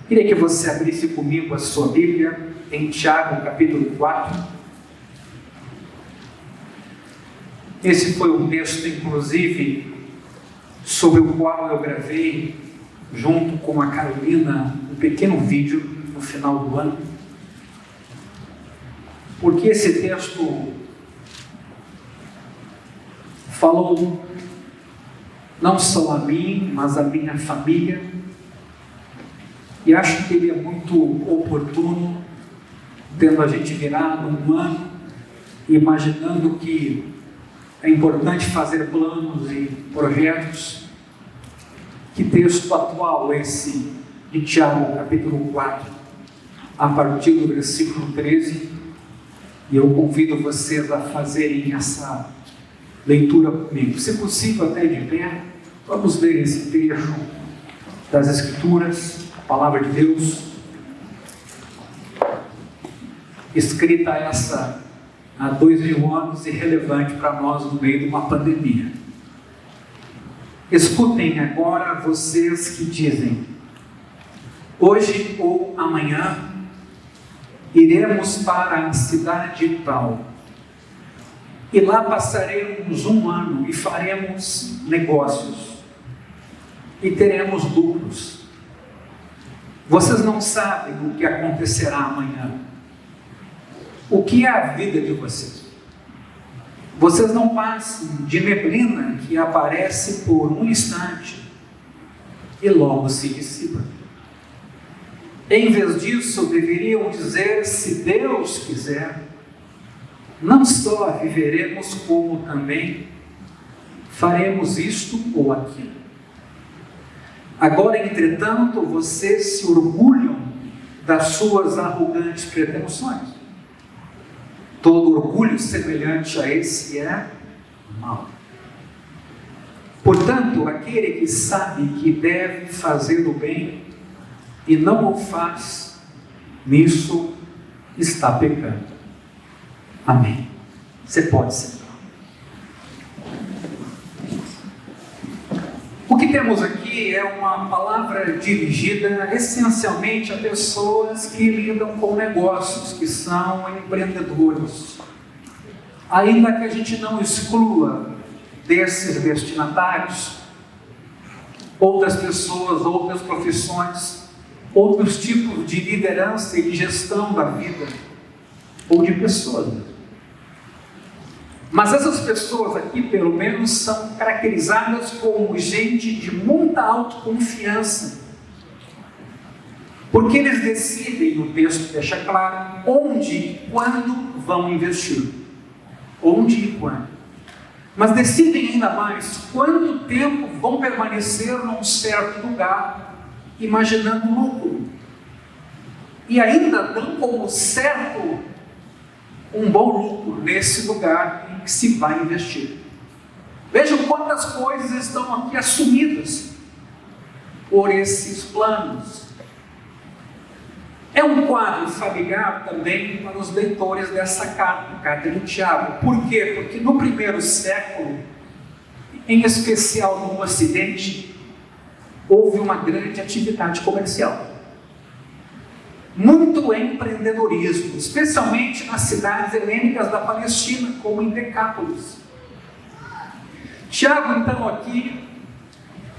Queria que você abrisse comigo a sua Bíblia em Tiago, capítulo 4. Esse foi um texto, inclusive, sobre o qual eu gravei, junto com a Carolina, um pequeno vídeo no final do ano. Porque esse texto falou não só a mim, mas a minha família. E acho que ele é muito oportuno, tendo a gente virado um ano, imaginando que é importante fazer planos e projetos. Que texto atual esse de Tiago, capítulo 4, a partir do versículo 13. E eu convido vocês a fazerem essa leitura comigo. Se possível, até de pé, vamos ler esse trecho das Escrituras, a Palavra de Deus, escrita essa há 2000 anos e relevante para nós no meio de uma pandemia. Escutem agora vocês que dizem: hoje ou amanhã iremos para a cidade tal, e lá passaremos um ano e faremos negócios, e teremos lucros. Vocês não sabem o que acontecerá amanhã. O que é a vida de vocês? Vocês não passam de neblina que aparece por um instante e logo se dissipa. Em vez disso, deveriam dizer: se Deus quiser, não só viveremos, como também faremos isto ou aquilo. Agora, entretanto, vocês se orgulham das suas arrogantes pretensões. Todo orgulho semelhante a esse é mau. Portanto, aquele que sabe que deve fazer o bem e não o faz, nisso está pecando. Amém. Você pode sentar. O que temos aqui é uma palavra dirigida essencialmente a pessoas que lidam com negócios, que são empreendedores. Ainda que a gente não exclua desses destinatários outras pessoas, outras profissões, outros tipos de liderança e de gestão da vida, ou de pessoas. Mas essas pessoas aqui, pelo menos, são caracterizadas como gente de muita autoconfiança. Porque eles decidem, o texto deixa claro, onde e quando vão investir. Onde e quando. Mas decidem ainda mais quanto tempo vão permanecer num certo lugar, imaginando lucro. E ainda dão como certo um bom lucro nesse lugar em que se vai investir. Vejam quantas coisas estão aqui assumidas por esses planos. É um quadro familiar também para os leitores dessa carta, a carta de Tiago. Por quê? Porque no primeiro século, em especial no Ocidente, houve uma grande atividade comercial. Muito empreendedorismo, especialmente nas cidades helênicas da Palestina, como em Decápolis. Tiago, então, aqui,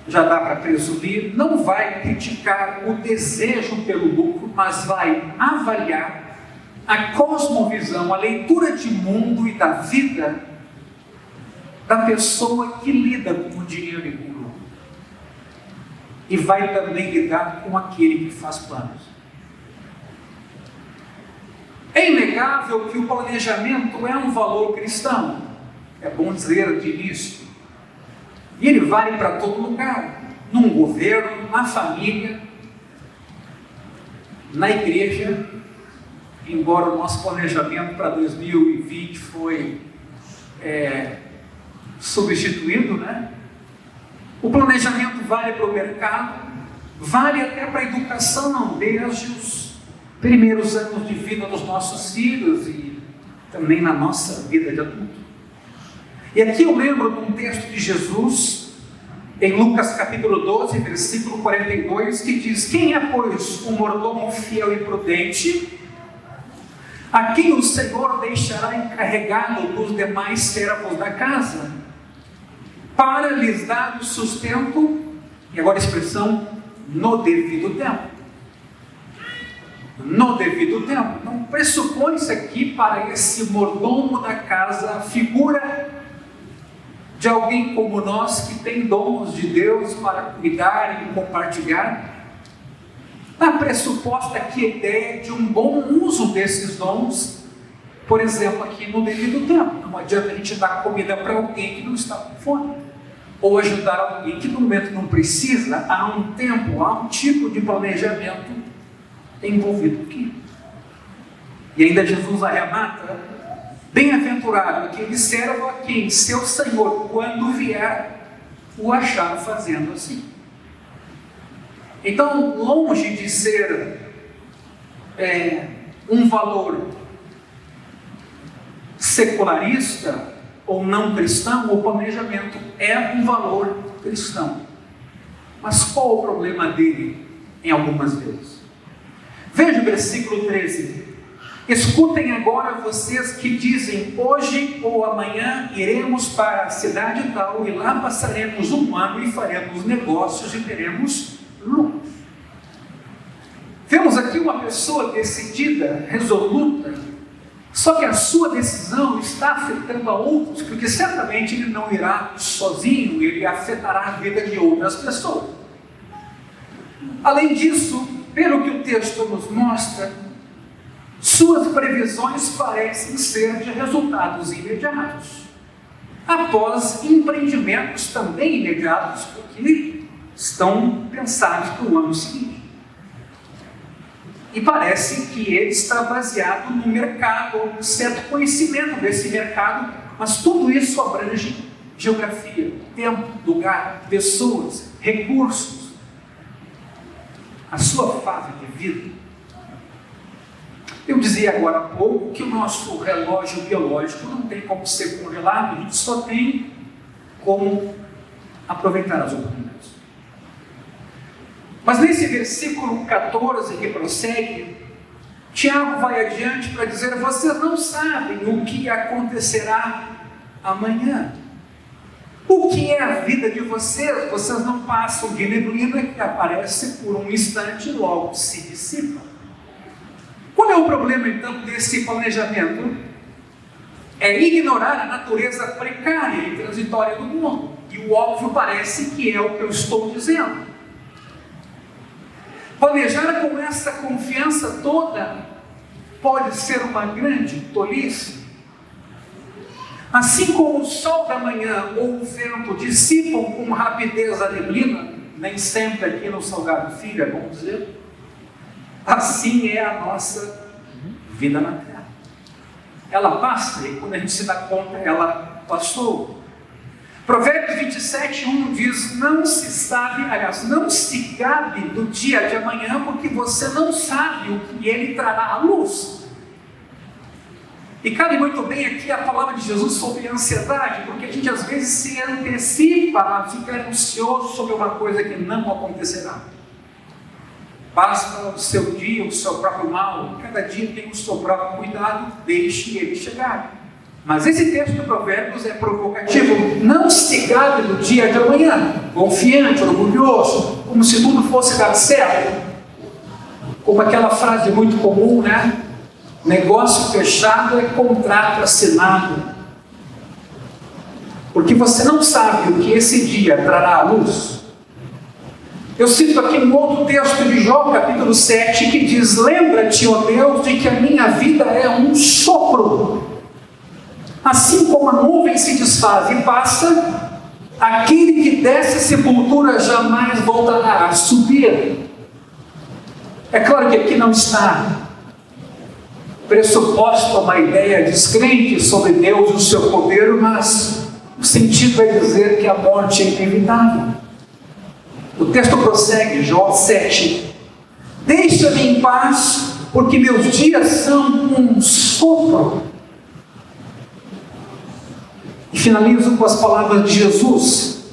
já dá para presumir, não vai criticar o desejo pelo lucro, mas vai avaliar a cosmovisão, a leitura de mundo e da vida da pessoa que lida com o dinheiro e com o lucro. E vai também lidar com aquele que faz planos. É inegável que o planejamento é um valor cristão, é bom dizer de início. E ele vale para todo lugar, num governo, na família, na igreja, embora o nosso planejamento para 2020 foi substituído, né? O planejamento vale para o mercado, vale até para a educação, desde os primeiros anos de vida dos nossos filhos e também na nossa vida de adulto. E aqui eu lembro de um texto de Jesus em Lucas capítulo 12, versículo 42, que diz: quem é, pois, um mordomo fiel e prudente, a quem o Senhor deixará encarregado dos demais servos da casa, para lhes dar o sustento, e agora a expressão, no devido tempo. No devido tempo. Então pressupõe-se aqui para esse mordomo da casa a figura de alguém como nós, que tem dons de Deus para cuidar e compartilhar. Está pressuposta aqui a ideia de um bom uso desses dons, por exemplo, aqui no devido tempo. Não adianta a gente dar comida para alguém que não está com fome, ou ajudar alguém que no momento não precisa. Há um tempo, há um tipo de planejamento envolvido aqui. E ainda Jesus arremata: bem-aventurado aquele servo a quem seu Senhor, quando vier, o achar fazendo assim. Então, longe de ser um valor secularista ou não cristão, o planejamento é um valor cristão. Mas qual o problema dele em algumas vezes? Veja o versículo 13. Escutem agora vocês que dizem: hoje ou amanhã iremos para a cidade tal, e lá passaremos um ano e faremos negócios e teremos lucros. Vemos aqui uma pessoa decidida, resoluta, só que a sua decisão está afetando a outros, porque certamente ele não irá sozinho, ele afetará a vida de outras pessoas. Além disso, pelo que o texto nos mostra, suas previsões parecem ser de resultados imediatos, após empreendimentos também imediatos, porque estão pensados para o ano seguinte. E parece que ele está baseado no mercado, um certo conhecimento desse mercado, mas tudo isso abrange geografia, tempo, lugar, pessoas, recursos, a sua fase de vida. Eu dizia agora há pouco que o nosso relógio biológico não tem como ser congelado, a gente só tem como aproveitar as oportunidades. Mas nesse versículo 14 que prossegue, Tiago vai adiante para dizer: vocês não sabem o que acontecerá amanhã. O que é a vida de vocês? Vocês não passam de neblina que aparece por um instante e logo se dissipa. Qual é o problema então desse planejamento? É ignorar a natureza precária e transitória do mundo. E o óbvio parece que é o que eu estou dizendo. Planejar com essa confiança toda pode ser uma grande tolice. Assim como o sol da manhã ou o vento dissipam com rapidez a neblina, nem sempre aqui no Salgado Filho, é bom dizer, assim é a nossa vida na Terra. Ela passa e quando a gente se dá conta, ela passou. Provérbios 27, 1 diz: não se sabe, aliás, não se gabe do dia de amanhã, porque você não sabe o que ele trará à luz. E cabe muito bem aqui a palavra de Jesus sobre a ansiedade, porque a gente às vezes se antecipa a ficar ansioso sobre uma coisa que não acontecerá. Basta o seu dia, o seu próprio mal, cada dia tem o seu próprio cuidado, deixe ele chegar. Mas esse texto de Provérbios é provocativo. Não se gabe do dia de amanhã, confiante, orgulhoso, como se tudo fosse dar certo. Como aquela frase muito comum, né? Negócio fechado é contrato assinado. Porque você não sabe o que esse dia trará à luz. Eu cito aqui um outro texto de Jó, capítulo 7, que diz: lembra-te, ó Deus, de que a minha vida é um sopro. Assim como a nuvem se desfaz e passa, aquele que desce a sepultura jamais voltará a subir. É claro que aqui não está pressuposta uma ideia descrente sobre Deus e o seu poder, mas o sentido é dizer que a morte é inevitável. O texto prossegue, Jó 7. Deixa-me em paz, porque meus dias são um sopro. E finalizo com as palavras de Jesus.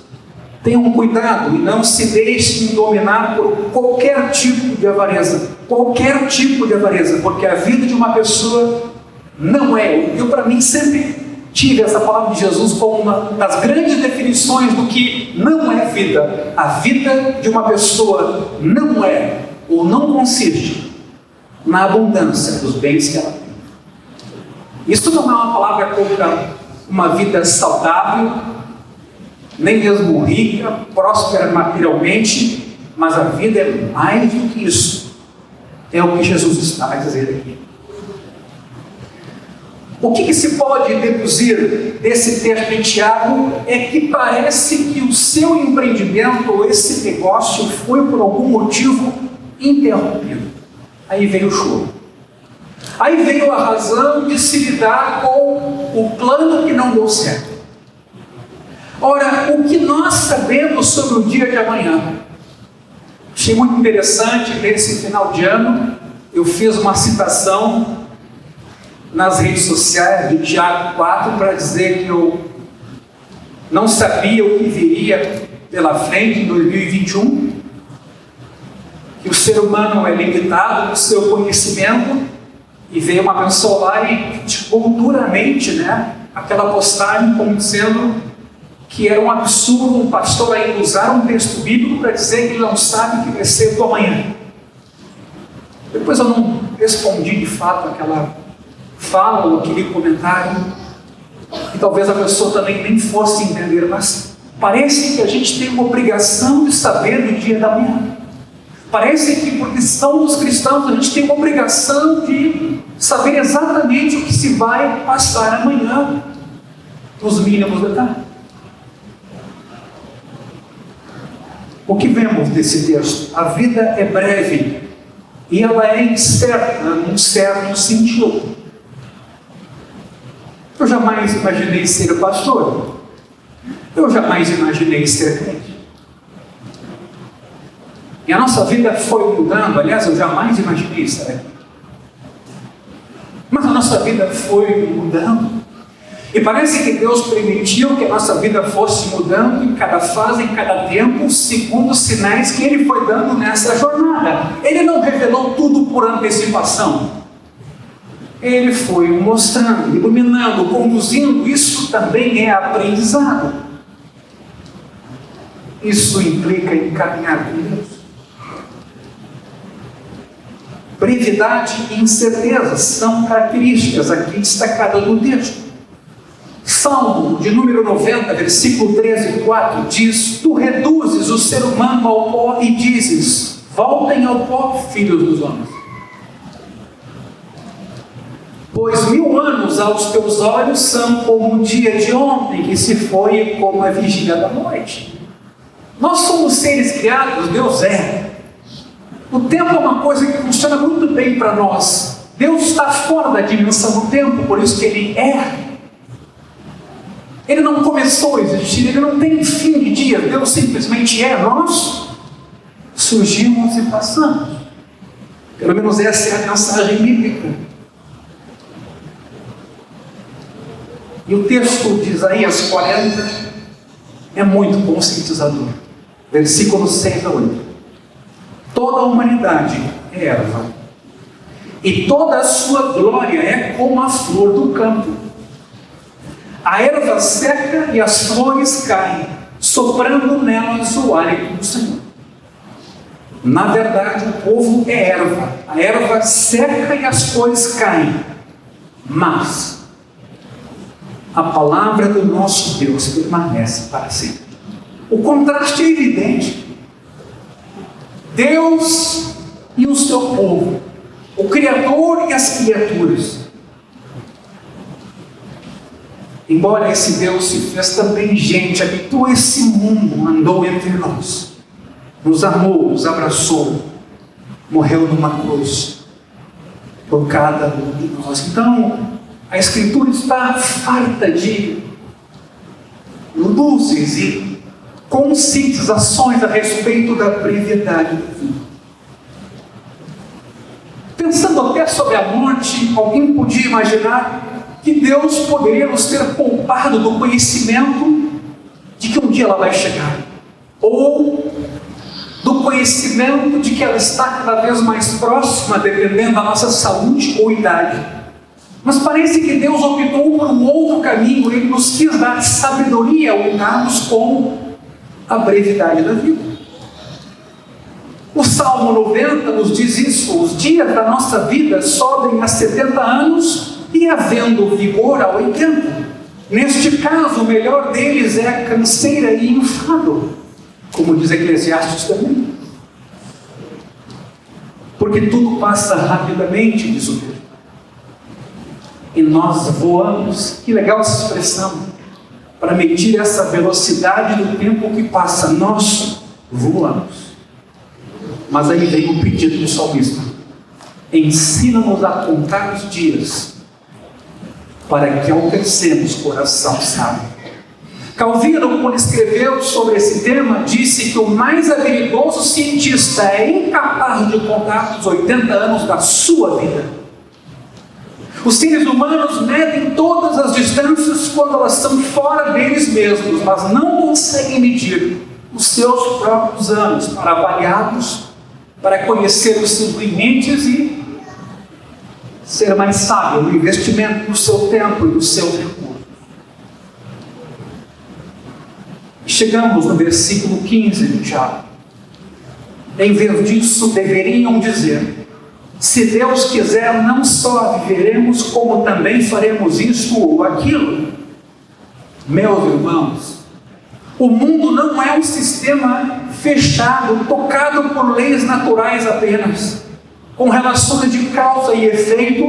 Tenham cuidado e não se deixem dominar por qualquer tipo de avareza. Qualquer tipo de avareza, porque a vida de uma pessoa não é. Eu, para mim, sempre tive essa palavra de Jesus como uma das grandes definições do que não é vida. A vida de uma pessoa não é, ou não consiste, na abundância dos bens que ela tem. Isso não é uma palavra contra uma vida saudável, nem mesmo rica, próspera materialmente, mas a vida é mais do que isso. É o que Jesus está a dizer aqui. O que se pode deduzir desse texto de Tiago é que parece que o seu empreendimento, ou esse negócio, foi por algum motivo interrompido. Aí veio o choro. Aí veio a razão de se lidar com o plano que não deu certo. Ora, o que nós sabemos sobre o dia de amanhã? Achei muito interessante, nesse final de ano, eu fiz uma citação nas redes sociais de Tiago 4 para dizer que eu não sabia o que viria pela frente em 2021, que o ser humano é limitado no seu conhecimento, e veio uma pessoa lá e criticou duramente, aquela postagem como dizendo que era um absurdo um pastor ainda usar um texto bíblico para dizer que ele não sabe o que vai ser do amanhã. Depois eu não respondi de fato aquela fala ou aquele comentário, e talvez a pessoa também nem fosse entender, mas parece que a gente tem uma obrigação de saber do dia da manhã. Parece que, porque somos cristãos, a gente tem uma obrigação de saber exatamente o que se vai passar amanhã, nos mínimos detalhes. O que vemos desse texto? A vida é breve e ela é incerta, num certo sentido. Eu jamais imaginei ser pastor. Eu jamais imaginei ser crente. E a nossa vida foi mudando. Aliás, eu jamais imaginei estar aqui. Mas a nossa vida foi mudando. E parece que Deus permitiu que a nossa vida fosse mudando em cada fase, em cada tempo, segundo os sinais que Ele foi dando nessa jornada. Ele não revelou tudo por antecipação. Ele foi mostrando, iluminando, conduzindo. Isso também é aprendizado. Isso implica em caminhar com Deus. Brevidade e incerteza são características aqui destacadas no texto. Salmo de número 90, versículo 13 e 4 diz: Tu reduzes o ser humano ao pó e dizes: voltem ao pó, filhos dos homens. Pois 1000 anos aos teus olhos são como o dia de ontem, que se foi, e como a vigília da noite. Nós somos seres criados, Deus é. O tempo é uma coisa que funciona muito bem para nós. Deus está fora da dimensão do tempo, por isso que Ele é. Ele não começou a existir, Ele não tem fim de dia, Deus simplesmente é. Nós surgimos e passamos. Pelo menos essa é a mensagem bíblica. E o texto de Isaías 40 é muito conscientizador. Versículos 6 a 8. Toda a humanidade é erva, e toda a sua glória é como a flor do campo. A erva seca e as flores caem, soprando nelas o hálito do Senhor. Na verdade, o povo é erva. A erva seca e as flores caem. Mas a palavra do nosso Deus permanece para sempre. O contraste é evidente. Deus e o seu povo, o Criador e as criaturas. Embora esse Deus se fez também gente, habitou esse mundo, andou entre nós, nos amou, nos abraçou, morreu numa cruz por cada um de nós. Então, a Escritura está farta de luzes e conscientizações a respeito da brevidade da vida. Pensando até sobre a morte, alguém podia imaginar que Deus poderia nos ter poupado do conhecimento de que um dia ela vai chegar. reconhecimento de que ela está cada vez mais próxima, dependendo da nossa saúde ou idade. Mas parece que Deus optou por um outro caminho. Ele nos quis dar sabedoria ao lidarmos com a brevidade da vida. O Salmo 90 nos diz isso: os dias da nossa vida sobem a 70 anos e havendo vigor a 80. Neste caso, o melhor deles é a canseira e enfado, como diz Eclesiastes também. Porque tudo passa rapidamente, diz o texto. E nós voamos. Que legal essa expressão, para medir essa velocidade do tempo que passa. Nós voamos. Mas aí vem o pedido do salmista: ensina-nos a contar os dias, para que alcancemos coração sábio. Calvino, quando escreveu sobre esse tema, disse que o mais habilidoso cientista é incapaz de contar os 80 anos da sua vida. Os seres humanos medem todas as distâncias quando elas estão fora deles mesmos, mas não conseguem medir os seus próprios anos para avaliá-los, para conhecer os seus limites e ser mais sábio no investimento do seu tempo e do seu recurso. Chegamos no versículo 15 de Tiago. Em vez disso, deveriam dizer: se Deus quiser, não só viveremos, como também faremos isto ou aquilo. Meus irmãos, o mundo não é um sistema fechado, tocado por leis naturais apenas, com relações de causa e efeito.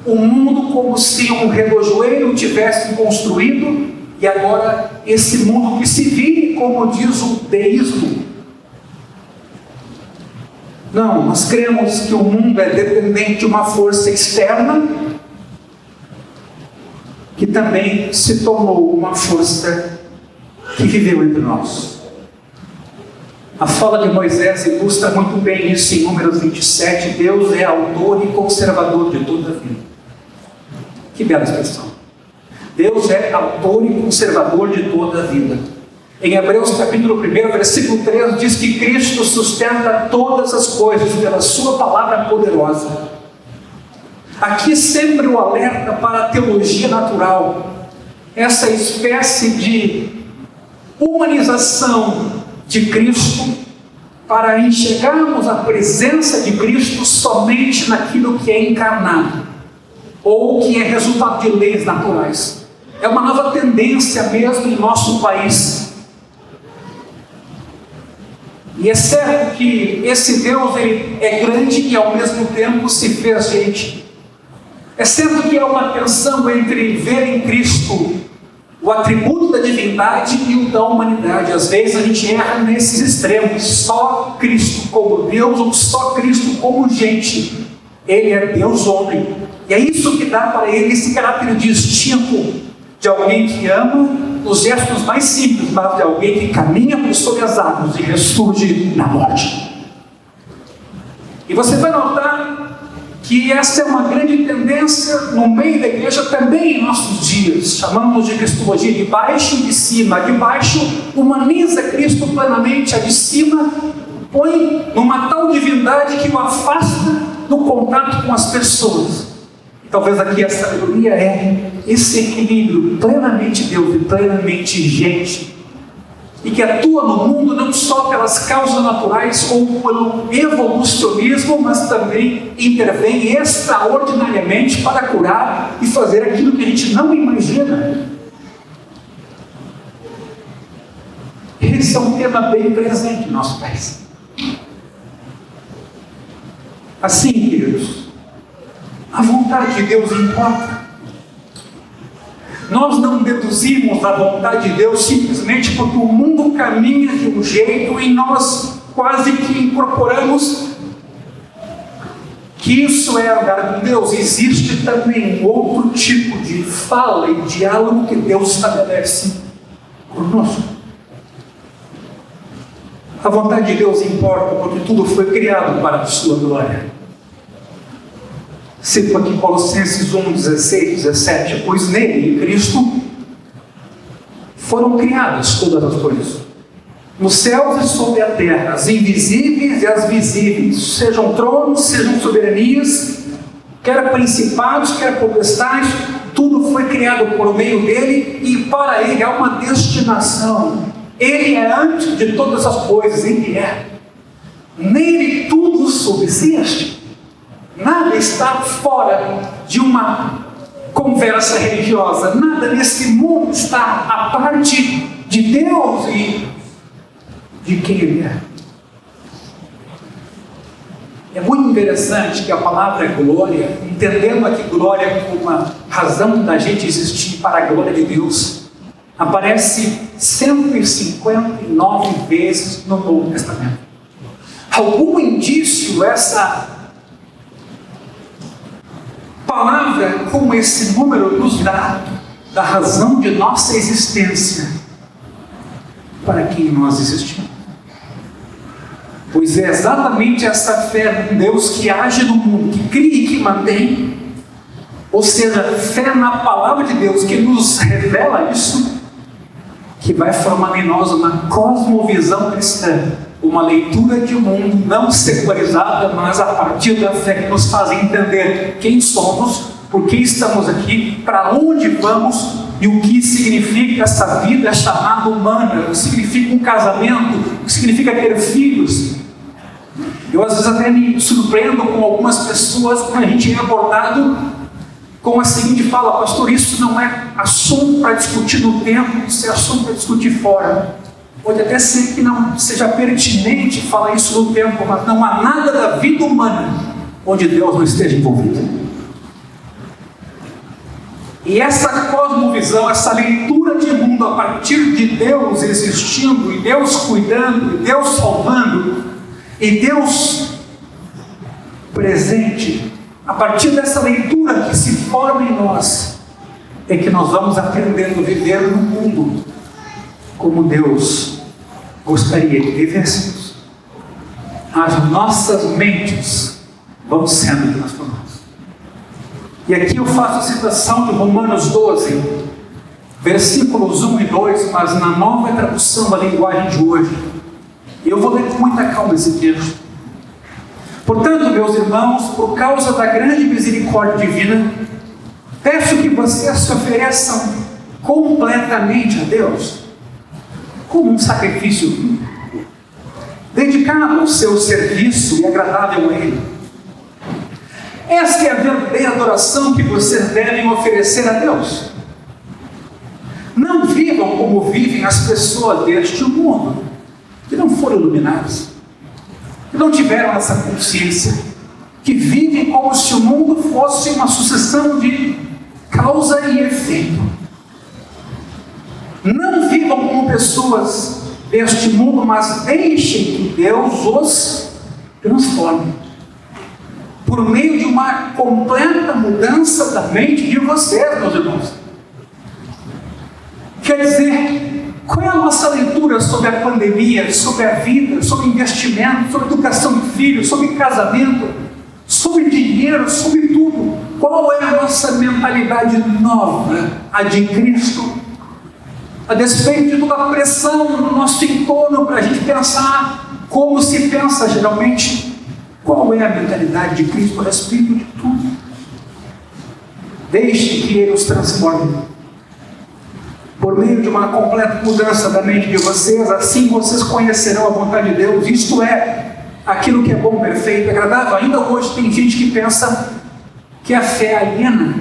O mundo como se um relojoeiro tivesse construído, e agora esse mundo que se vive, como diz o deísmo. Não, nós cremos que o mundo é dependente de uma força externa, que também se tornou uma força que viveu entre nós. A fala de Moisés ilustra muito bem isso em Números 27. Deus é autor e conservador de toda a vida. Que bela expressão. Deus é autor e conservador de toda a vida. Em Hebreus capítulo 1, versículo 3, diz que Cristo sustenta todas as coisas pela sua palavra poderosa. Aqui sempre o alerta para a teologia natural, essa espécie de humanização de Cristo, para enxergarmos a presença de Cristo somente naquilo que é encarnado, ou que é resultado de leis naturais. É uma nova tendência mesmo em nosso país. E é certo que esse Deus ele é grande e ao mesmo tempo se fez gente. É certo que há uma tensão entre ver em Cristo o atributo da divindade e o da humanidade. Às vezes a gente erra nesses extremos. Só Cristo como Deus ou só Cristo como gente. Ele é Deus homem. E é isso que dá para ele esse caráter distinto de alguém que ama os gestos mais simples, mas de alguém que caminha por sobre as águas e ressurge na morte. E você vai notar que essa é uma grande tendência no meio da igreja também em nossos dias. Chamamos de cristologia de baixo e de cima. De baixo humaniza Cristo plenamente, a de cima põe numa tal divindade que o afasta do contato com as pessoas. E talvez aqui a sabedoria é esse equilíbrio, plenamente Deus e plenamente gente, e que atua no mundo não só pelas causas naturais ou pelo evolucionismo, mas também intervém extraordinariamente para curar e fazer aquilo que a gente não imagina. Esse é um tema bem presente em nosso país. Assim, queridos, a vontade de Deus importa. Nós não deduzimos a vontade de Deus simplesmente porque o mundo caminha de um jeito e nós quase que incorporamos que isso é andar com Deus. Existe também um outro tipo de fala e diálogo que Deus estabelece conosco. A vontade de Deus importa porque tudo foi criado para a sua glória. Cito aqui Colossenses 1, 16, 17. Pois nele, em Cristo, foram criadas todas as coisas, nos céus e sobre a terra, as invisíveis e as visíveis, sejam tronos, sejam soberanias, quer principados, quer potestades, tudo foi criado por meio dele e para ele há uma destinação. Ele é antes de todas as coisas, ele é. Nele tudo subsiste. Nada está fora de uma conversa religiosa. Nada nesse mundo está à parte de Deus e de quem ele é. É muito interessante que a palavra glória, entendendo aqui glória como uma razão da gente existir para a glória de Deus, aparece 159 vezes no Novo Testamento. Algum indício essa palavra com esse número nos dá da razão de nossa existência, para quem nós existimos. Pois é exatamente essa fé em Deus que age no mundo, que cria e que mantém, ou seja, fé na palavra de Deus que nos revela isso, que vai formar em nós uma cosmovisão cristã, uma leitura de mundo não secularizada, mas a partir da fé que nos faz entender quem somos, por que estamos aqui, para onde vamos e o que significa essa vida chamada humana, o que significa um casamento, o que significa ter filhos. Eu às vezes até me surpreendo com algumas pessoas quando a gente é abordado com a seguinte fala: pastor, isso não é assunto para discutir no templo, isso é assunto para discutir fora. Pode até ser que não seja pertinente falar isso no templo, mas não há nada da vida humana onde Deus não esteja envolvido. E essa cosmovisão, essa leitura de mundo a partir de Deus existindo, e Deus cuidando, e Deus salvando, e Deus presente, a partir dessa leitura que se forma em nós, é que nós vamos aprendendo a viver no mundo como Deus gostaria que vivêssemos. As nossas mentes vão sendo transformadas. E aqui eu faço a citação de Romanos 12, versículos 1 e 2, mas na nova tradução da linguagem de hoje. E eu vou ler com muita calma esse texto. Portanto, meus irmãos, por causa da grande misericórdia divina, peço que vocês se ofereçam completamente a Deus, como um sacrifício vivo, dedicado ao seu serviço e agradável a Ele. Esta é a verdadeira adoração que vocês devem oferecer a Deus. Não vivam como vivem as pessoas deste mundo, que não foram iluminadas, que não tiveram essa consciência, que vivem como se o mundo fosse uma sucessão de causa e efeito. Não vivam como pessoas deste mundo, mas deixem que Deus os transforme por meio de uma completa mudança da mente de vocês, meus irmãos. Quer dizer, qual é a nossa leitura sobre a pandemia, sobre a vida, sobre investimento, sobre educação de filhos, sobre casamento, sobre dinheiro, sobre tudo? Qual é a nossa mentalidade nova, a de Cristo? A despeito de toda a pressão no nosso entorno para a gente pensar como se pensa geralmente, qual é a mentalidade de Cristo a respeito de tudo? Deixe que Ele os transforme por meio de uma completa mudança da mente de vocês. Assim vocês conhecerão a vontade de Deus, isto é, aquilo que é bom, perfeito, agradável. Ainda hoje tem gente que pensa que a fé aliena,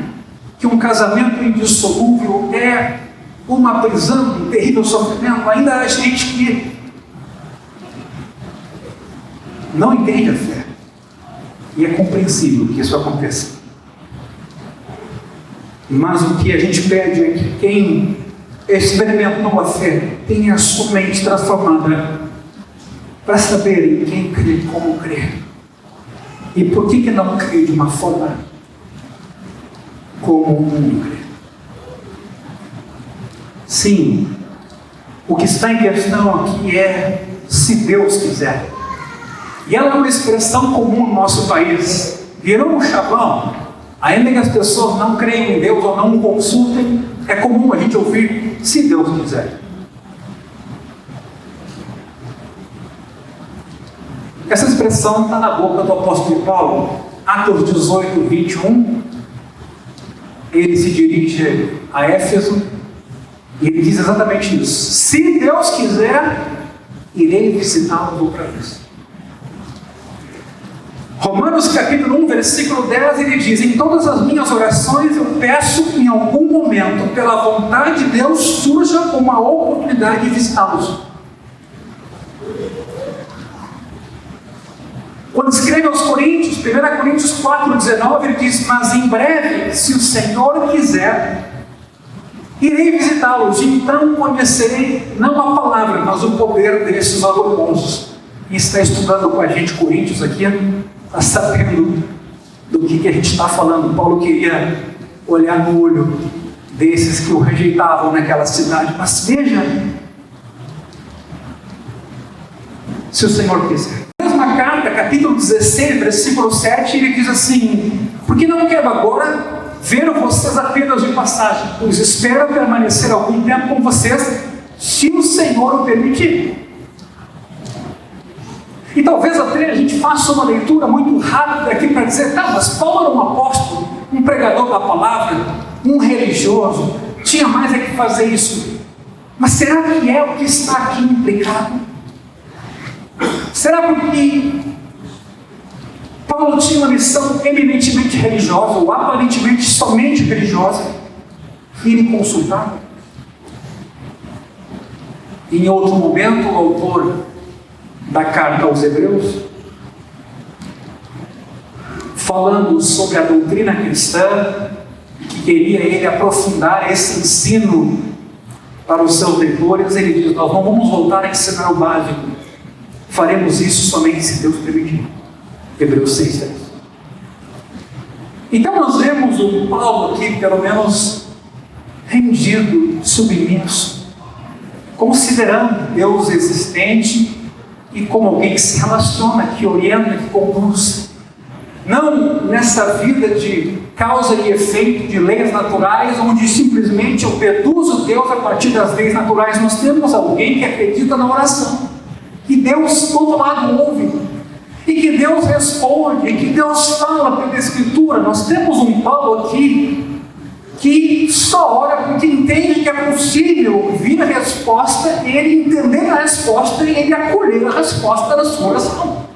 que um casamento indissolúvel é uma prisão, um terrível sofrimento. Ainda há gente que não entende a fé. E é compreensível que isso aconteça. Mas o que a gente pede é que quem experimentou a fé tenha a sua mente transformada para saber em quem crê, como crê. E por que não crê de uma forma como o mundo crê? Sim, o que está em questão aqui é se Deus quiser. E ela é uma expressão comum no nosso país. Virou um chavão. Ainda que as pessoas não creem em Deus ou não o consultem, é comum a gente ouvir, se Deus quiser. Essa expressão está na boca do apóstolo Paulo, Atos 18, 21. Ele se dirige a Éfeso e ele diz exatamente isso: se Deus quiser, irei visitá-los outra vez. Romanos capítulo 1, versículo 10, ele diz: em todas as minhas orações eu peço em algum momento, pela vontade de Deus, surja uma oportunidade de visitá-los. Quando escreve aos Coríntios, 1 Coríntios 4,19, ele diz: mas em breve, se o Senhor quiser, irei visitá-los, e então conhecerei não a palavra, mas o poder desses orgulhosos. E está estudando com a gente Coríntios aqui, está sabendo do que a gente está falando. Paulo queria olhar no olho desses que o rejeitavam naquela cidade. Mas veja, se o Senhor quiser. Mesma carta, capítulo 16, versículo 7, ele diz assim: porque não quero agora ver vocês apenas de passagem, pois espero permanecer algum tempo com vocês, se o Senhor o permitir. E talvez até a gente faça uma leitura muito rápida aqui para dizer: tá, mas Paulo era um apóstolo, um pregador da palavra, um religioso, tinha mais é que fazer isso. Mas será que é o que está aqui implicado? Será porque Paulo tinha uma missão eminentemente religiosa, ou aparentemente somente religiosa, e ele consultava? Em outro momento, o autor da carta aos Hebreus, falando sobre a doutrina cristã, que queria ele aprofundar esse ensino para os seus leitores, ele diz: nós não vamos voltar a ensinar o básico, faremos isso somente se Deus permitir. Hebreus 6:10. Então nós vemos o Paulo aqui, pelo menos, rendido, submisso, considerando Deus existente e como alguém que se relaciona, que orienta, que conduz. Não nessa vida de causa e efeito de leis naturais, onde simplesmente eu deduzo Deus a partir das leis naturais. Nós temos alguém que acredita na oração, que Deus do outro lado ouve, e que Deus responde, e que Deus fala pela Escritura. Nós temos um Paulo aqui que só ora porque entende que é possível ouvir a resposta, ele entender a resposta e ele acolher a resposta da sua oração.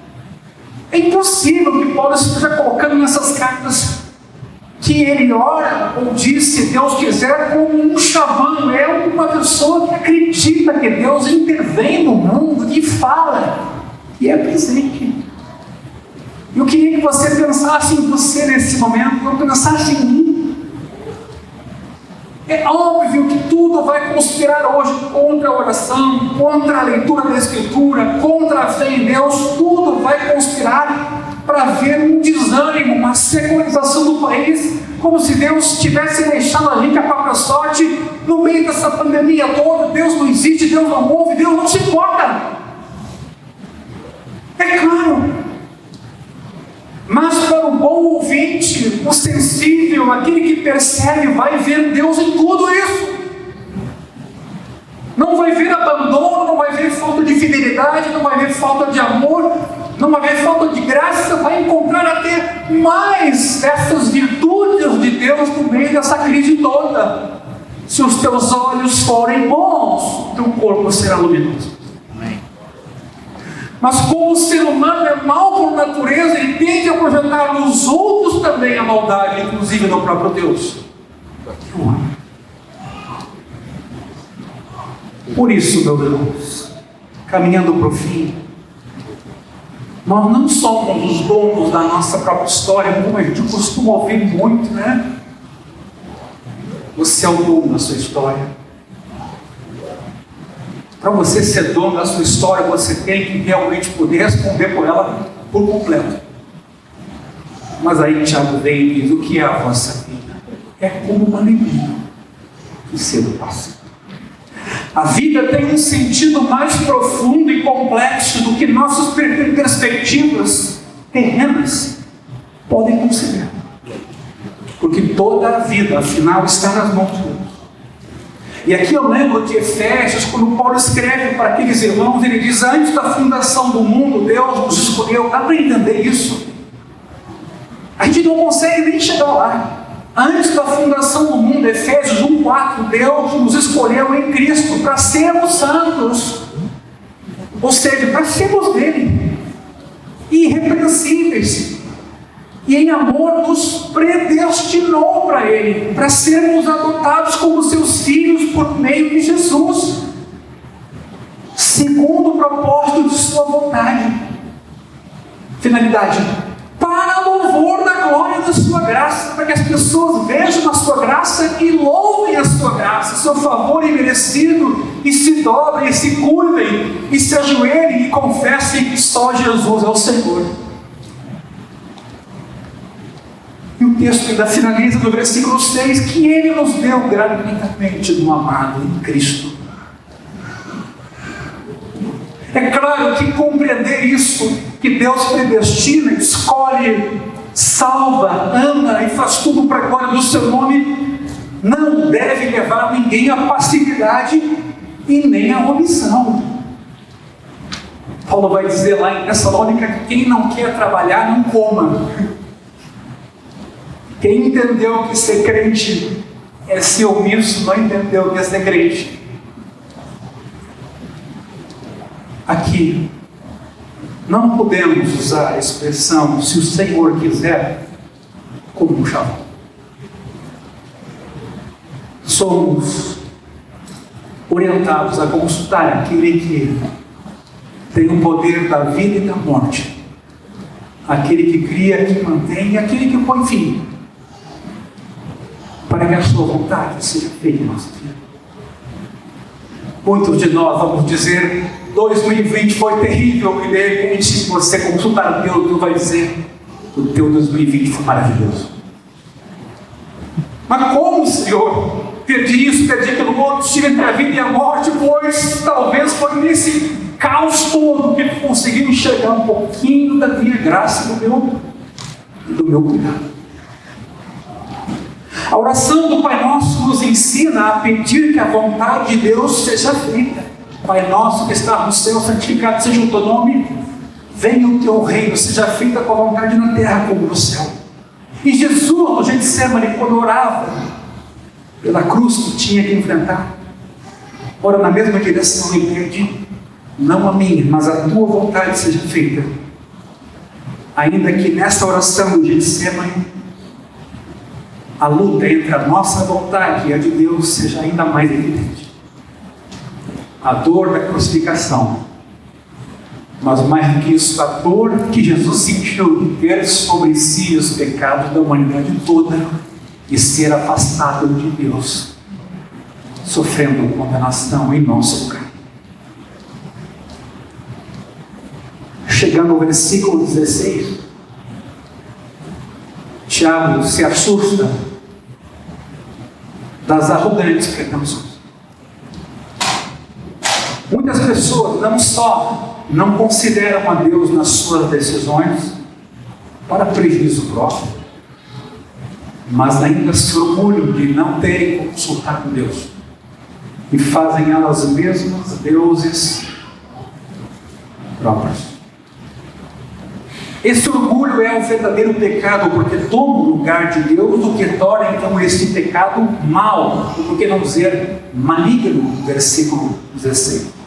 É impossível que Paulo esteja colocando nessas cartas que ele ora ou diz, se Deus quiser, como um chavão. É uma pessoa que acredita que Deus intervém no mundo, que fala, e é presente. Eu queria que você pensasse em você nesse momento, não pensasse em mim. É óbvio que tudo vai conspirar hoje contra a oração, contra a leitura da Escritura, contra a fé em Deus. Tudo vai conspirar para haver um desânimo, uma secularização do país, como se Deus tivesse deixado a gente a própria sorte no meio dessa pandemia toda. Deus não existe, Deus não ouve, Deus não se importa. É claro. Mas para o bom ouvinte, o sensível, aquele que percebe, vai ver Deus em tudo isso. Não vai ver abandono, não vai ver falta de fidelidade, não vai ver falta de amor, não vai ver falta de graça, vai encontrar até mais dessas virtudes de Deus no meio dessa crise toda. Se os teus olhos forem bons, teu corpo será luminoso. Mas como o ser humano é mau por natureza, ele tende a projetar nos outros também a maldade, inclusive no próprio Deus. Por isso, meus irmãos, caminhando para o fim, nós não somos os donos da nossa própria história, como a gente costuma ouvir muito, né? Você é o dono da sua história. Para você ser dono da sua história, você tem que realmente poder responder por ela por completo. Mas aí Tiago vem e diz: o que é a vossa vida? É como uma neblina que cedo passa. A vida tem um sentido mais profundo e complexo do que nossas perspectivas terrenas podem considerar. Porque toda a vida, afinal, está nas mãos de Deus. E aqui eu lembro de Efésios, quando Paulo escreve para aqueles irmãos, ele diz: antes da fundação do mundo, Deus nos escolheu. Dá para entender isso? A gente não consegue nem chegar lá. Antes da fundação do mundo, Efésios 1:4, Deus nos escolheu em Cristo para sermos santos, ou seja, para sermos dele, irrepreensíveis, e em amor nos predestinou para ele, para sermos adotados como seus filhos por meio de Jesus, segundo o propósito de sua vontade. Finalidade: para louvor da glória da sua graça, para que as pessoas vejam a sua graça e louvem a sua graça, seu favor imerecido, e se dobrem, e se curvem, e se ajoelhem e confessem que só Jesus é o Senhor. E o texto ainda finaliza no versículo 6, que Ele nos deu gratuitamente no amado em Cristo. É claro que compreender isso, que Deus predestina, escolhe, salva, ama e faz tudo para a glória do seu nome, não deve levar ninguém à passividade e nem à omissão. Paulo vai dizer lá em Tessalônica que quem não quer trabalhar, não coma. Quem entendeu que ser crente é ser omisso, não entendeu que é ser crente. Aqui, não podemos usar a expressão "se o Senhor quiser" como um chavão. Somos orientados a consultar aquele que tem o poder da vida e da morte, aquele que cria, que mantém, aquele que põe fim, para que a sua vontade seja feita em nossa vida. Muitos de nós vamos dizer: 2020 foi terrível, e de repente, se você consultar Deus, Deus vai dizer: o teu 2020 foi maravilhoso. Mas como, Senhor? Perdi isso, perdi aquilo outro, estive entre a vida e a morte, pois talvez foi nesse caos todo que eu consegui enxergar um pouquinho da minha graça e do meu cuidado. A oração do Pai Nosso nos ensina a pedir que a vontade de Deus seja feita. Pai nosso que está no céu, santificado seja o teu nome, venha o teu reino, seja feita a tua vontade na terra como no céu. E Jesus, no Getsemane, quando orava pela cruz que tinha que enfrentar, ora na mesma direção e pede: não a minha, mas a tua vontade seja feita. Ainda que nessa oração do Getsemane, a luta entre a nossa vontade e a de Deus seja ainda mais evidente. A dor da crucificação, mas mais do que isso, a dor que Jesus sentiu de ter sobre si os pecados da humanidade toda e ser afastado de Deus, sofrendo condenação em nosso lugar. Chegando ao versículo 16, Tiago se assusta das arrogantes pretensões. Muitas pessoas não só não consideram a Deus nas suas decisões para prejuízo próprio, mas ainda se orgulham de não terem consultado Deus e fazem elas mesmas deuses próprios. Esse orgulho é o verdadeiro pecado, porque toma o lugar de Deus, o que torna então esse pecado mal, ou por que não dizer maligno, versículo 16.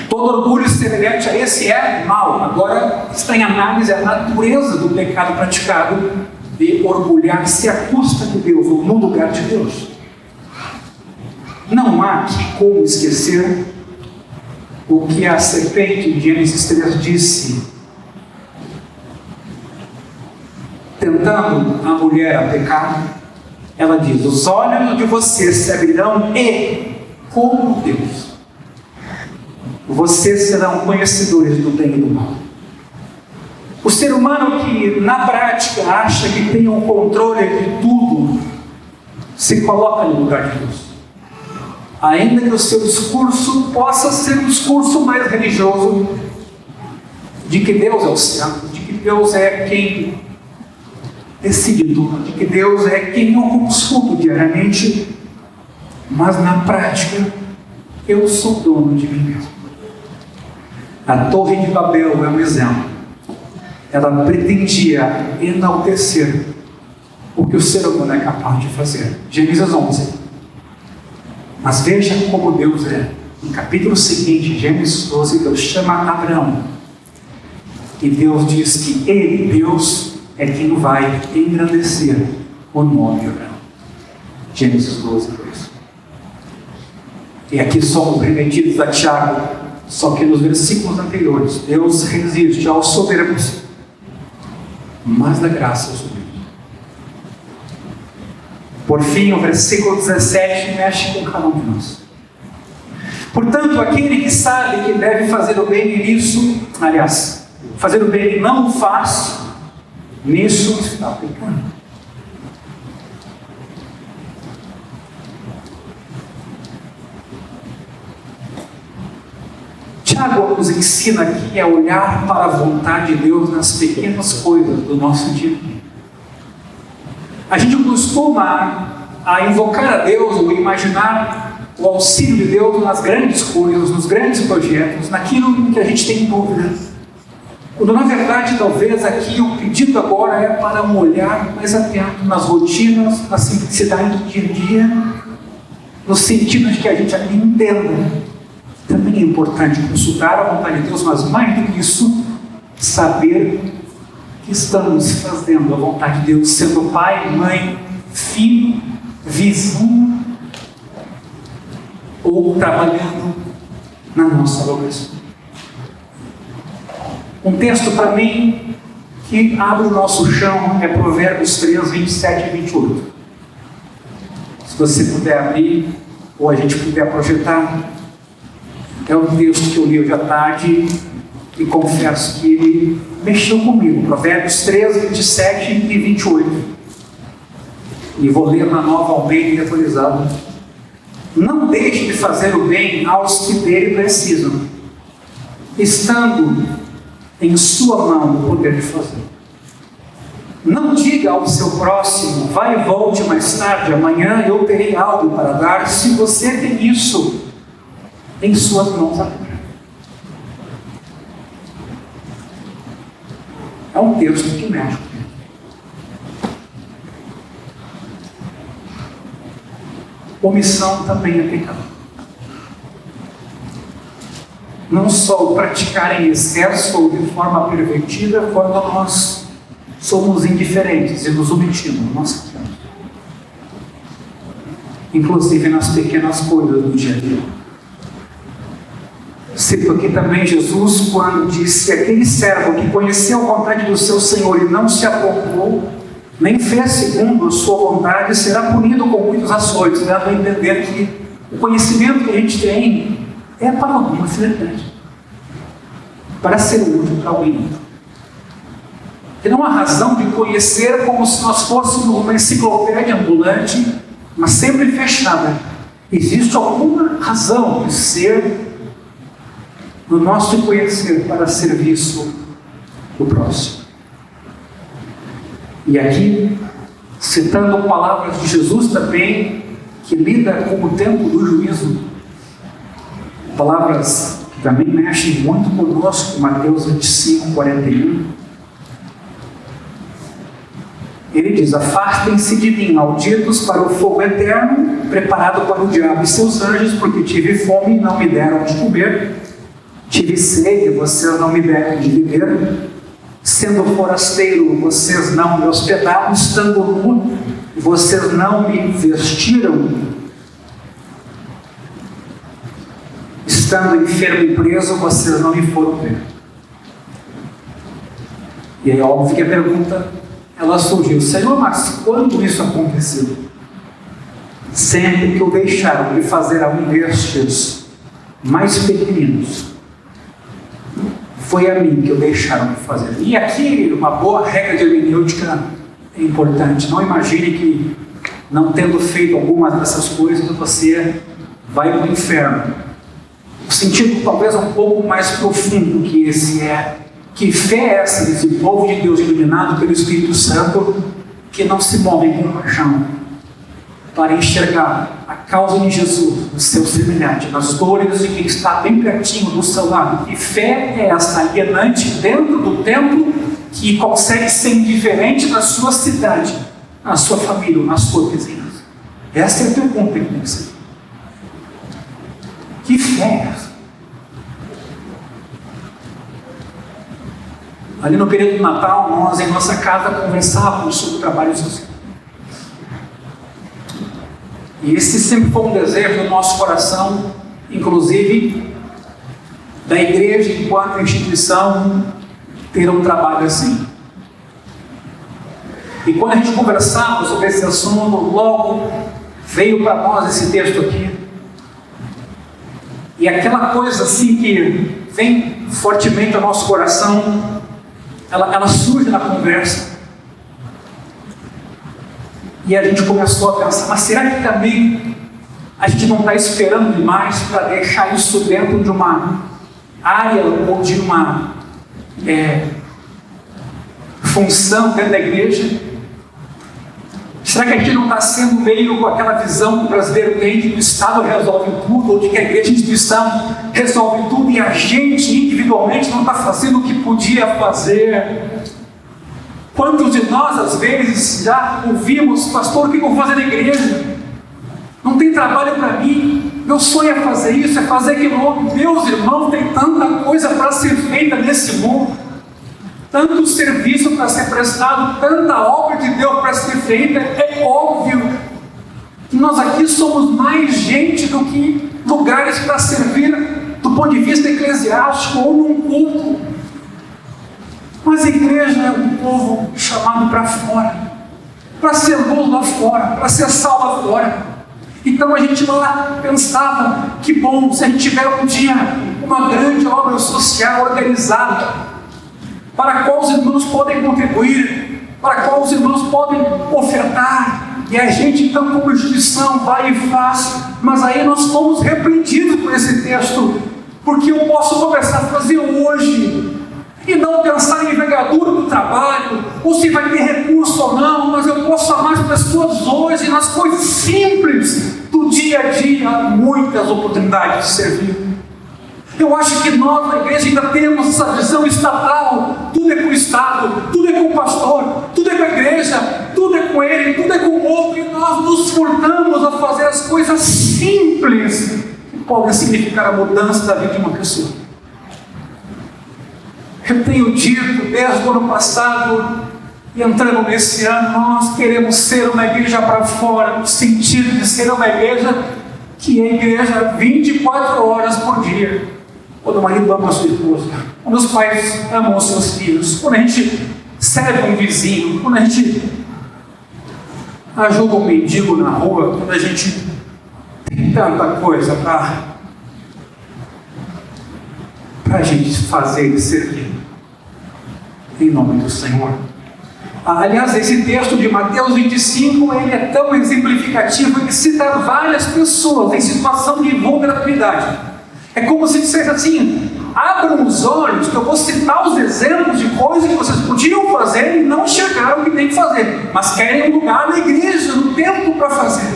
Todo orgulho semelhante a esse é mal. Agora está em análise a natureza do pecado praticado de orgulhar-se à custa de Deus, ou no lugar de Deus. Não há como esquecer o que a serpente em Gênesis 3 disse, tentando a mulher a pecar. Ela diz: os olhos de vocês se abrirão e, como Deus, vocês serão conhecedores do bem e do mal. O ser humano que na prática acha que tem o controle de tudo, se coloca no lugar de Deus. Ainda que o seu discurso possa ser um discurso mais religioso, de que Deus é o centro, de que Deus é quem decide tudo, de que Deus é quem eu consulto diariamente, mas na prática eu sou dono de mim mesmo. A Torre de Babel é um exemplo. Ela pretendia enaltecer o que o ser humano é capaz de fazer. Gênesis 11. Mas veja como Deus é. No capítulo seguinte, Gênesis 12, Deus chama Abraão. E Deus diz que Ele, Deus, é quem vai engrandecer o nome de Abraão. Gênesis 12, 2. E aqui somos remetidos a Tiago, só que nos versículos anteriores, Deus resiste aos soberbos, mas dá graça aos humildes. Por fim, o versículo 17 mexe com cada um de nós. Portanto, aquele que sabe que deve fazer o bem e nisso, aliás, fazer o bem e não o faz, nisso está pecando. Tiago nos ensina aqui a olhar para a vontade de Deus nas pequenas coisas do nosso dia. A gente costuma a invocar a Deus ou imaginar o auxílio de Deus nas grandes coisas, nos grandes projetos, naquilo que a gente tem dúvida. Quando na verdade talvez aqui o pedido agora é para um olhar mais atento nas rotinas, na simplicidade do dia a dia, no sentido de que a gente entenda. Também é importante consultar a vontade de Deus, mas mais do que isso, saber que estamos fazendo a vontade de Deus, sendo pai, mãe, filho, vizinho, ou trabalhando na nossa vocação. Um texto para mim que abre o nosso chão é Provérbios 3, 27 e 28. Se você puder abrir, ou a gente puder projetar, é um texto que eu li hoje à tarde e confesso que ele mexeu comigo. Provérbios 3, 27 e 28. E vou ler na Nova Almeida e atualizada. Não deixe de fazer o bem aos que dele precisam, estando em sua mão o poder de fazer. Não diga ao seu próximo, vai e volte mais tarde, amanhã eu terei algo para dar, se você tem isso em suas mãos agora. É um texto que mexe. Omissão também é pecado. Não só o praticar em excesso ou de forma pervertida, quando nós somos indiferentes e nos omitimos, nós sabemos. Inclusive nas pequenas coisas do dia a dia. Cito aqui também Jesus quando disse: aquele servo que conheceu a vontade do seu Senhor e não se acomodou, nem fez segundo a sua vontade, será punido com muitos açoites, dando a entender que o conhecimento que a gente tem é para alguma finalidade, para ser útil para alguém. E não há razão de conhecer como se nós fôssemos uma enciclopédia ambulante, mas sempre fechada. Existe alguma razão de ser no nosso conhecer para serviço do próximo. E aqui, citando palavras de Jesus também, que lida com o tempo do juízo, palavras que também mexem muito conosco, Mateus 25, 41. Ele diz: afastem-se de mim, malditos, para o fogo eterno, preparado para o diabo e seus anjos, porque tive fome e não me deram de comer, tive sede e vocês não me deram de beber, sendo forasteiro, vocês não me hospedaram, estando nu, vocês não me vestiram, estando enfermo e preso, vocês não me foram ver. E aí, óbvio que a pergunta, ela surgiu: Senhor, mas quando isso aconteceu? Sempre que o deixaram de fazer a um destes mais pequeninos, foi a mim que o deixaram de fazer. E aqui, uma boa regra de hermenêutica é importante. Não imagine que, não tendo feito algumas dessas coisas, você vai para o inferno. O sentido talvez um pouco mais profundo que esse é: que fé é essa desse povo de Deus iluminado pelo Espírito Santo, que não se move com paixão, para enxergar a causa de Jesus no seu semelhante, nas dores de quem está bem pertinho do seu lado. Que fé é essa alienante dentro do templo que consegue ser indiferente na sua cidade, na sua família, na sua vizinhança? Essa é a pergunta que tem que ser. Que fé é essa? Ali no período do Natal, nós em nossa casa conversávamos sobre o trabalho social. E esse sempre foi um desejo do nosso coração, inclusive da igreja enquanto instituição, ter um trabalho assim. E quando a gente conversava sobre esse assunto, logo veio para nós esse texto aqui. E aquela coisa assim que vem fortemente ao nosso coração, ela surge na conversa. E a gente começou a pensar, mas será que também a gente não está esperando demais para deixar isso dentro de uma área ou de uma função dentro da igreja? Será que a gente não está sendo meio com aquela visão que o brasileiro tem de que o Estado resolve tudo, ou de que a igreja, a instituição, resolve tudo e a gente individualmente não está fazendo o que podia fazer? Quantos de nós, às vezes, já ouvimos, pastor, o que eu vou fazer na igreja? Não tem trabalho para mim, meu sonho é fazer isso, é fazer aquilo. Meus irmãos, tem tanta coisa para ser feita nesse mundo, tanto serviço para ser prestado, tanta obra de Deus para ser feita. É óbvio que nós aqui somos mais gente do que lugares para servir do ponto de vista eclesiástico ou num culto. Mas a igreja é um povo chamado para fora, para ser luz lá fora, para ser sal lá fora. Então a gente lá pensava, que bom se a gente tiver um dia uma grande obra social organizada, para a qual os irmãos podem contribuir, para a qual os irmãos podem ofertar, e a gente então como instituição vai e faz. Mas aí nós fomos repreendidos por esse texto, porque eu posso começar a fazer hoje, e não pensar em envergadura do trabalho, ou se vai ter recurso ou não, mas eu posso amar as pessoas hoje, nas coisas simples do dia a dia, há muitas oportunidades de servir. Eu acho que nós na igreja ainda temos essa visão estatal, tudo é com o Estado, tudo é com o pastor, tudo é com a igreja, tudo é com ele, tudo é com o outro, e nós nos furtamos a fazer as coisas simples que podem significar a mudança da vida de uma pessoa. Eu tenho dito desde o ano passado, e entrando nesse ano, nós queremos ser uma igreja para fora, no sentido de ser uma igreja que é igreja 24 horas por dia. Quando o marido ama a sua esposa, quando os pais amam os seus filhos, quando a gente serve um vizinho, quando a gente ajuda um mendigo na rua, quando a gente tem tanta coisa para a gente fazer e servir em nome do Senhor. Aliás, esse texto de Mateus 25, ele é tão exemplificativo, ele cita várias pessoas em situação de vulnerabilidade. É como se dissesse assim, abram os olhos, que eu vou citar os exemplos de coisas que vocês podiam fazer e não enxergaram o que tem que fazer, mas querem um lugar na igreja, no templo para fazer.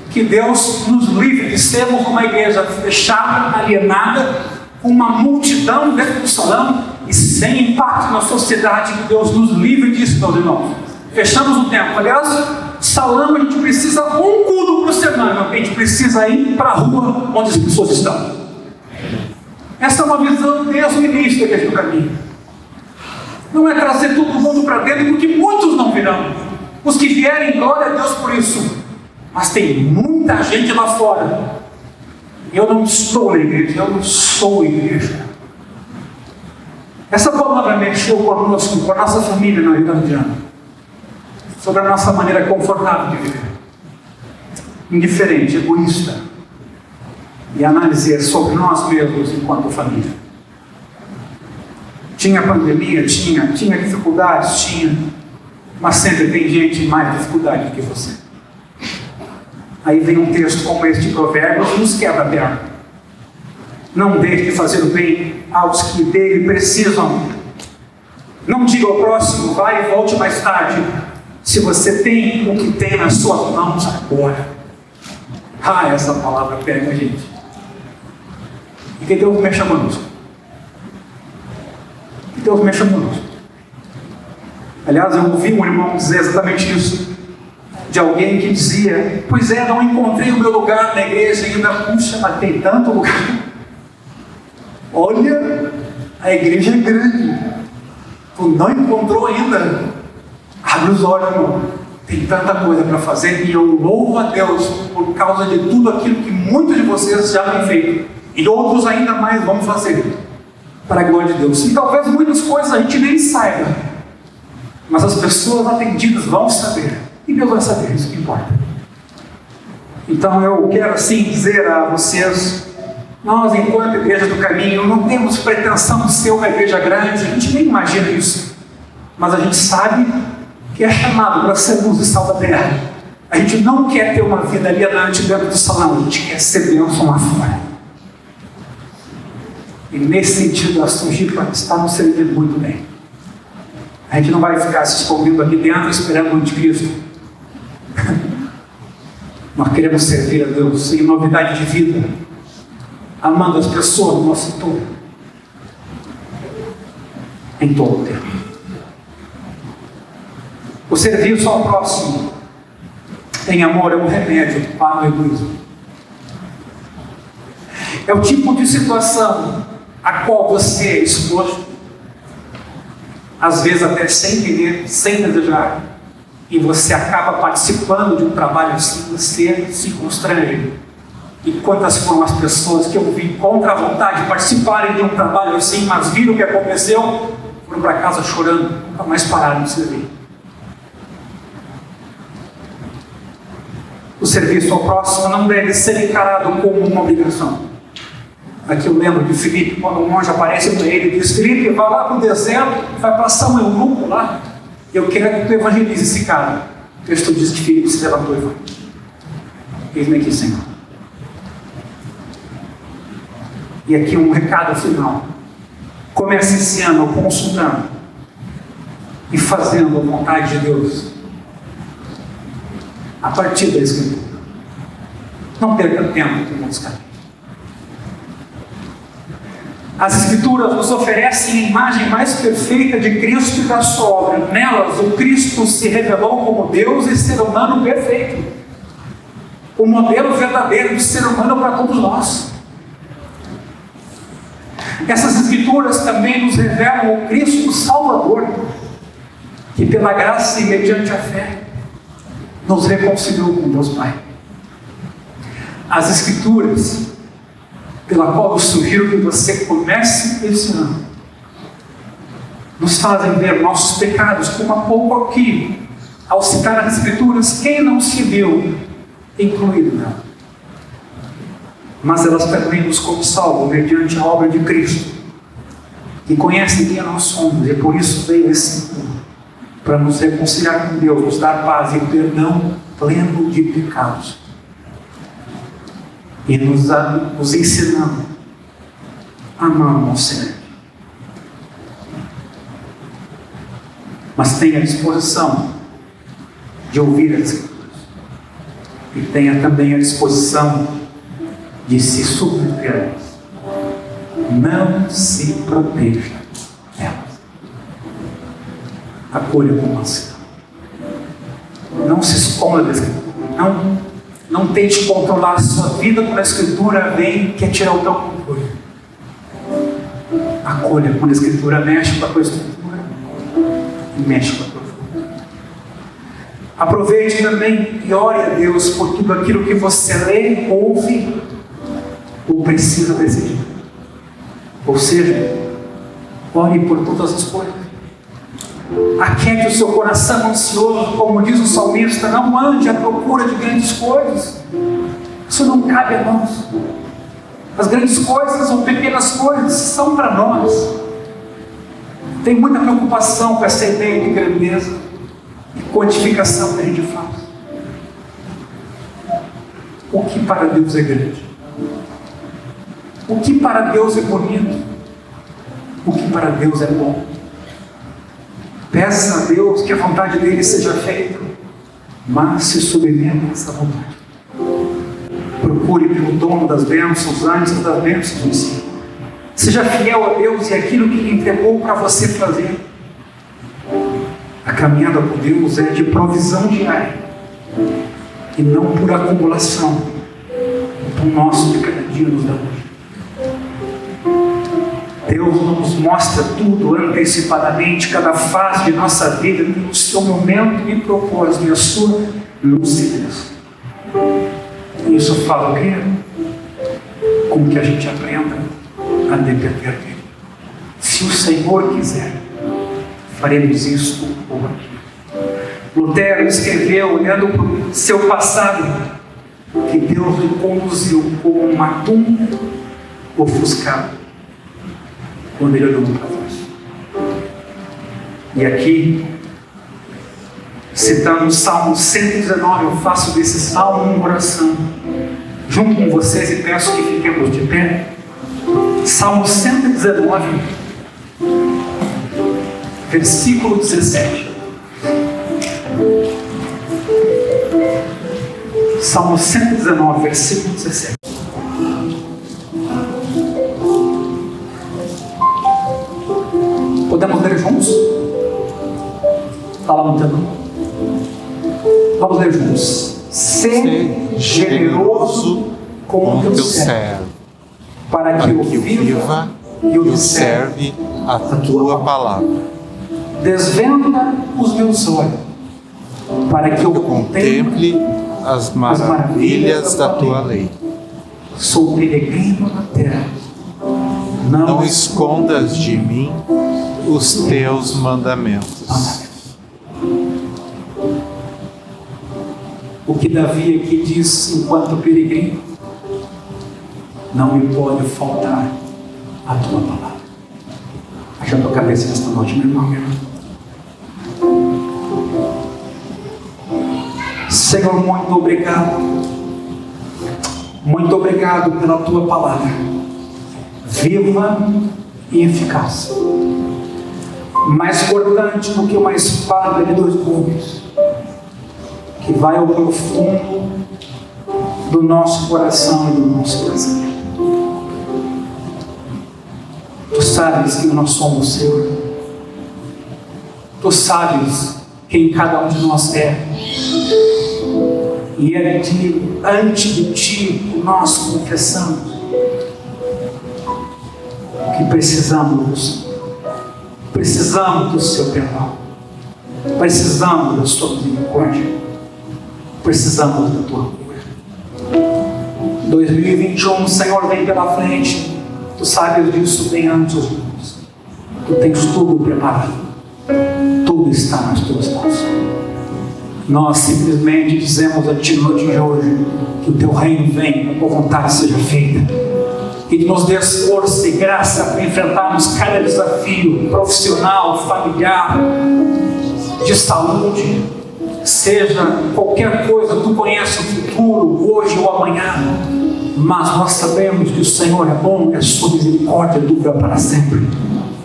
Que Deus nos livre de sermos uma igreja fechada, alienada, com uma multidão dentro do salão e sem impacto na sociedade. Que Deus nos livre disso, meus irmãos. Fechamos o tempo. Aliás, salão a gente precisa um culto por semana, a gente precisa ir para a rua onde as pessoas estão. Essa é uma visão desde o início da igreja do caminho. Não é trazer todo mundo para dentro, porque muitos não virão. Os que vierem, glória a Deus por isso. Mas tem muita gente lá fora. Eu não estou na igreja, eu não sou igreja. Essa palavra mexeu conosco, com a nossa família na vida de ano, sobre a nossa maneira confortável de viver. Indiferente, egoísta. E analisar sobre nós mesmos enquanto família. Tinha pandemia? Tinha dificuldades? Tinha. Mas sempre tem gente em mais dificuldade do que você. Aí vem um texto como este de Provérbios, nos quebra a perna. Não deixe de fazer o bem aos que dele precisam. Não diga ao próximo, vai e volte mais tarde. Se você tem o que tem nas suas mãos agora. Essa palavra pega a gente. E que Deus mexa conosco. Que Deus mexa conosco. Aliás, eu ouvi um irmão dizer exatamente isso. De alguém que dizia: pois é, não encontrei o meu lugar na igreja ainda. Puxa, mas tem tanto lugar. Olha, a igreja é grande. Tu não encontrou ainda. Abre os olhos, irmão. Tem tanta coisa para fazer. E eu louvo a Deus por causa de tudo aquilo que muitos de vocês já têm feito. E outros ainda mais vão fazer. Para a glória de Deus. E talvez muitas coisas a gente nem saiba. Mas as pessoas atendidas vão saber. E Deus vai saber, isso que importa. Então eu quero assim dizer a vocês: nós, enquanto Igreja do Caminho, não temos pretensão de ser uma igreja grande. A gente nem imagina isso. Mas a gente sabe que é chamado para ser luz e sal da terra. A gente não quer ter uma vida alienante dentro do salão. A gente quer ser bênção lá fora. E nesse sentido, a Sojipa está nos servindo muito bem. A gente não vai ficar se escondendo aqui dentro esperando o anticristo. Nós queremos servir a Deus em novidade de vida, amando as pessoas do nosso entorno, em todo o tempo. O serviço ao próximo em amor é um remédio para o egoísmo. É o tipo de situação a qual você é exposto, às vezes até sem querer, sem desejar, e você acaba participando de um trabalho assim, você se constrange. E quantas foram as pessoas que eu vi contra a vontade de participarem de um trabalho assim, mas viram o que aconteceu, foram para casa chorando, nunca mais pararam de servir. O serviço ao próximo não deve ser encarado como uma obrigação. Aqui eu lembro de Filipe, quando um monge aparece para ele e diz: Filipe, vai lá para o deserto, vai passar um eunuco lá, eu quero que tu evangelize esse cara. O texto diz que Filipe se levantou e foi. Eis-me aqui, Senhor. E aqui um recado final. Comece esse ano consultando e fazendo a vontade de Deus a partir da Escritura. Não perca tempo com muitos caminhos. As Escrituras nos oferecem a imagem mais perfeita de Cristo e da sua obra. Nelas, o Cristo se revelou como Deus e ser humano perfeito. O modelo verdadeiro de ser humano para todos nós. Essas Escrituras também nos revelam o Cristo Salvador, que pela graça e mediante a fé nos reconciliou com Deus Pai. As Escrituras, pela qual eu sugiro que você comece esse ano, nos fazem ver nossos pecados, como há pouco aqui, ao citar as Escrituras, quem não se viu incluído nela. Mas elas também nos consolam mediante a obra de Cristo, que conhece quem nós somos, e por isso veio esse mundo, para nos reconciliar com Deus, nos dar paz e perdão pleno de pecados. E nos ensinando a amar ao Senhor. Mas tenha a disposição de ouvir as Escrituras. E tenha também a disposição de se submeter a elas. Não se proteja delas. Acolha com mansidão. Não se esconda da Escritura. Não tente controlar a sua vida quando a Escritura vem e quer tirar o teu controle. Acolha quando a Escritura mexe com a tua estrutura e mexe com a tua vida. Aproveite também e ore a Deus por tudo aquilo que você lê, ouve ou precisa decidir. Ou seja, ore por todas as coisas. Aquiete o seu coração ansioso, como diz o salmista, não ande à procura de grandes coisas. Isso não cabe a nós. As grandes coisas ou pequenas coisas são para nós. Tem muita preocupação com essa ideia de grandeza e quantificação que a gente faz. O que para Deus é grande? O que para Deus é bonito? O que para Deus é bom? Peça a Deus que a vontade dele seja feita, mas se submeta a essa vontade. Procure pelo dono das bênçãos antes das bênçãos em si. Seja fiel a Deus e aquilo que Ele entregou para você fazer. A caminhada com Deus é de provisão diária e não por acumulação. O nosso de cada dia nos dá hoje. Deus nos mostra tudo antecipadamente, cada fase de nossa vida, no seu momento e propósito, e a sua lucidez. Isso fala o quê? Com que a gente aprenda a depender dele. Se o Senhor quiser, faremos isso ou aquilo. Lutero escreveu, olhando para o seu passado, que Deus o conduziu como um atum ofuscado, quando ele olhou para trás. E aqui, citando o Salmo 119, eu faço desse salmo uma oração, junto com vocês, e peço que fiquemos de pé. Salmo 119, versículo 17. Salmo 119, versículo 17. Podemos ler juntos? Está lá no telão. Vamos ler juntos. Ser generoso com o teu servo, para que eu viva e observe a tua palavra. Desvenda os meus olhos, para que eu contemple as maravilhas da tua lei. Sou peregrino na terra. Não escondas de mim os teus mandamentos. Amém. O que Davi aqui diz enquanto peregrino: não me pode faltar a tua palavra. Baixa a tua cabeça nesta noite, meu irmão, meu irmão. Senhor, muito obrigado. Muito obrigado pela tua palavra, viva e eficaz, mais cortante do que uma espada de dois gumes, que vai ao profundo do nosso coração e do nosso pensamento. Tu sabes que nós somos, Senhor. Tu sabes quem cada um de nós é. E é de ti, ante de ti, que nós confessamos que precisamos do seu perdão, precisamos da sua misericórdia, precisamos da tua cura. 2021, Senhor, vem pela frente. Tu sabes disso bem antes de nós. Tu tens tudo preparado, tudo está nas tuas mãos. Nós simplesmente dizemos a ti no noite de hoje que o teu reino venha, a tua vontade seja feita, e nos dê força e graça para enfrentarmos cada desafio profissional, familiar, de saúde, seja qualquer coisa. Tu conheces o futuro, hoje ou amanhã, mas nós sabemos que o Senhor é bom e a sua misericórdia dura para sempre.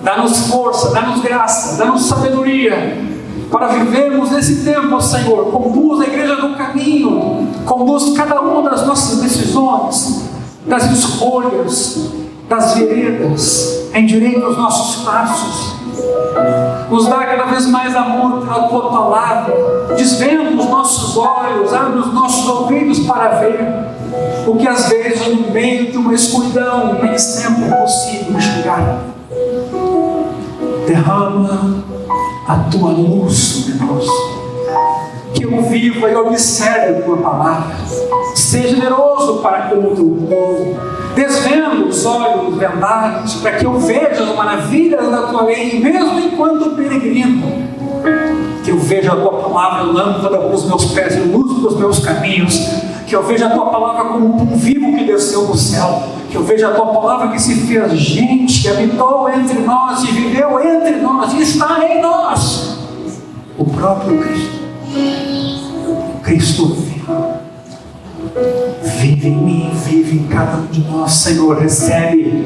Dá-nos força, dá-nos graça, dá-nos sabedoria para vivermos nesse tempo, Senhor. Conduz a igreja no caminho, conduz cada uma das nossas decisões, das escolhas, das veredas, endireita os nossos passos. Nos dá cada vez mais amor pela tua palavra. Desvenda os nossos olhos, abre os nossos ouvidos para ver o que às vezes no meio de uma escuridão nem sempre é possível enxergar. Derrama a tua luz sobre nós, que eu viva e observe a tua palavra. Seja generoso para com o teu povo. Desvenda os olhos vendados, para que eu veja as maravilhas da tua lei, mesmo enquanto peregrino. Que eu veja a tua palavra lâmpada para os meus pés e luz para os meus caminhos. Que eu veja a tua palavra como um pão vivo que desceu do céu. Que eu veja a tua palavra que se fez gente, que habitou entre nós e viveu entre nós e está em nós. O próprio Cristo. Cristo vive em mim, vive em cada um de nós. Senhor, recebe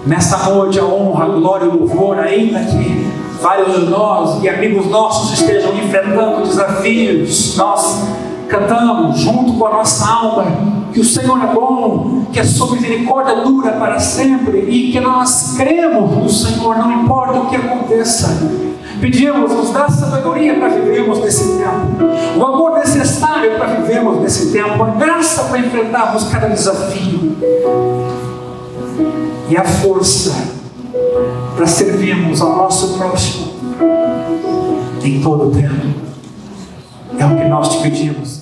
nesta noite a honra, a glória e o louvor, ainda que vários de nós e amigos nossos estejam enfrentando desafios, nós cantamos junto com a nossa alma que o Senhor é bom, que a sua misericórdia dura para sempre e que nós cremos no Senhor, não importa o que aconteça. Pedimos, nos dá sabedoria para vivermos nesse tempo, o amor necessário para vivermos nesse tempo, a graça para enfrentarmos cada desafio e a força para servirmos ao nosso próximo em todo o tempo. É o que nós te pedimos.